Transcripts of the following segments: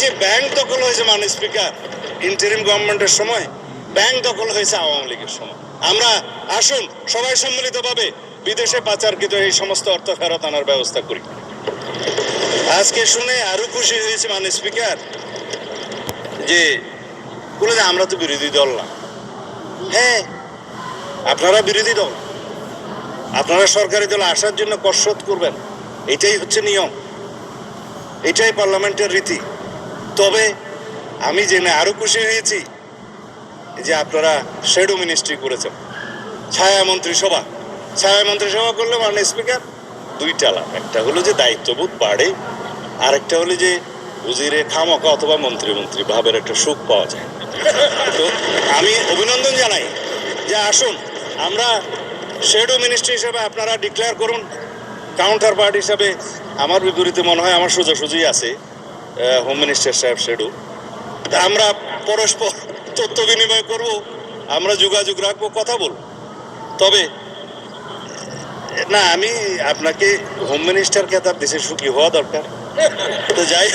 যে ব্যাংক দখল হয়েছে মাননীয় স্পিকার, ইন্টারিম গভর্নমেন্টের সময় ব্যাংক দখল হয়েছে আওয়ামী লীগের সময়। আমরা আসুন সবাই সম্মিলিতভাবে বিদেশে পাচারকৃত এই সমস্ত অর্থ ফেরত আনার ব্যবস্থা করি। আজকে শুনে আরো খুশি হয়েছে মাননীয় স্পিকার যে বলে যে আমরা তো বিরোধী দল না। হ্যাঁ, আপনারা বিরোধী দল, আপনারা সরকারি দলে আসার জন্য কসরত করবেন, এটাই হচ্ছে নিয়ম, এটাই পার্লামেন্টের রীতি। তবে আমি জেনে আরো খুশি হয়েছি যে আপনারা শ্যাডো মিনিস্ট্রি করেছেন, ছায়া মন্ত্রিসভা। ছায়া মন্ত্রিসভা করলে মাননীয় স্পিকার দুইটা লাভ, একটা হলো যে দায়িত্ববোধ বাড়ে, আরেকটা হলো যে উজিরে খামকা অথবা মন্ত্রী ভাবের একটা সুখ পাওয়া যায়। তো আমি অভিনন্দন জানাই যে আসুন আমরা শ্যাডো মিনিস্ট্রি হিসেবে আপনারা ডিক্লেয়ার করুন, কাউন্টার পার্ট হিসাবে আমার বিপরীতে মনে হয় আমার সোজাসুজি আছে হোম মিনিস্টার সাহেব শ্যাডো। আমরা পরস্পর তথ্য বিনিময় করব, আমরা যোগাযোগ রাখবো, কথা বলবো। তবে না, আমি আপনাকে হোম মিনিস্টার খেতাব দেশের সুখী হওয়া দরকার। তো যাই,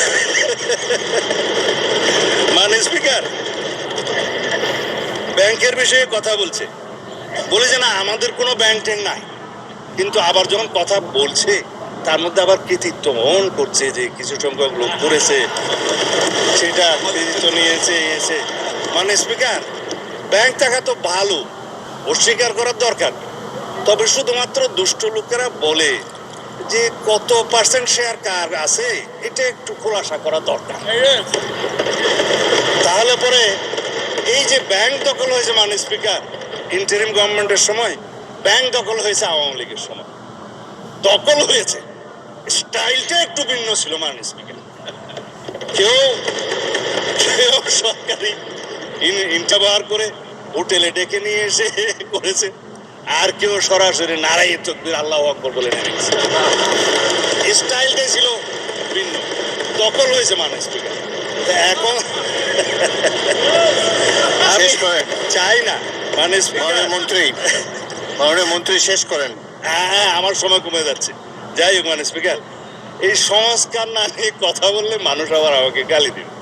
মাননীয় স্পিকার ব্যাংকের বিষয়ে কথা বলছে, বলে যে না আমাদের কোনো ব্যাংক ট্যাঙ্ক নাই, কিন্তু আবার যখন কথা বলছে তার মধ্যে আবার কৃতিত্ব বহন করছে যে কিছু সংখ্যক লোক করেছে, সেটা কৃতিত্ব নিয়েছে এসে। মানে স্পিকার ব্যাংক থাকা তো ভালো, অস্বীকার করার দরকার, তবে শুধুমাত্র দুষ্ট লোকেরা বলে যে কত পার্সেন্ট শেয়ার কার আছে এটা একটু খোলাসা করা দরকার। তাহলে পরে এই যে ব্যাংক দখল হয়েছে মাননীয় স্পিকার ইন্টারিম গভর্নমেন্টের সময়, ব্যাংক দখল হয়েছে আওয়ামী লীগের সময়। দখল হয়েছে, স্টাইলটা একটু ভিন্ন ছিল মাননীয় স্পিকার। কেউ সরকারি ইন্টারভার করে হোটেলে ডেকে নিয়ে এসে করেছে, আর কেউ সরাসরি নারাই তকবীর আল্লাহু আকবার বলে নেমেছে। স্টাইলটাই ছিল ভিন্ন, দখল হয়েছে মাননীয় স্পিকার। এখন আমি চাই না মাননীয় মন্ত্রী শেষ করেন। হ্যাঁ, আমার সময় কমে যাচ্ছে। যাই হোক মাননীয় স্পিকার, এই সংস্কার না নিয়ে কথা বললে মানুষ আবার আমাকে গালি দিবে।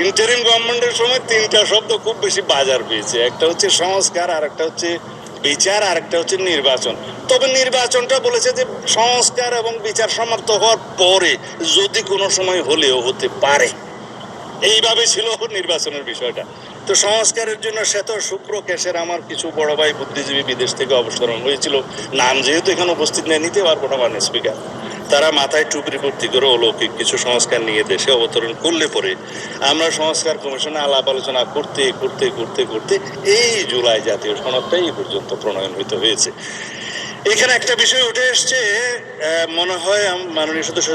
ইন্টারিম গভর্নমেন্টের সময় তিনটা শব্দ খুব বেশি বাজার পেয়েছে, একটা হচ্ছে সংস্কার, আর একটা হচ্ছে বিচার, আর একটা হচ্ছে নির্বাচন। তবে নির্বাচনটা বলেছে যে সংস্কার এবং বিচার সমাপ্ত হওয়ার পরে যদি কোনো সময় হলেও হতে পারে, এইভাবে ছিল নির্বাচনের বিষয়টা। তো সংস্কারের জন্য শ্বেত শুক্র কেশের আমার কিছু বড় ভাই বুদ্ধিজীবী বিদেশ থেকে অবতরণ হয়েছিল, নাম যেহেতু এখানে উপস্থিত নেই নিতে পারবো না মাননীয় স্পিকার। তারা মাথায় টুপি ভর্তি করে অলৌকিক কিছু সংস্কার নিয়ে দেশে অবতরণ করলে পরে আমরা সংস্কার কমিশনে আলাপ আলোচনা করতে করতে করতে করতে এই জুলাই জাতীয় সনদটাই এই পর্যন্ত প্রণয়ন হয়েছে। এখানে একটা বিষয় উঠে এসছে, মনে হয় মাননীয় সদস্য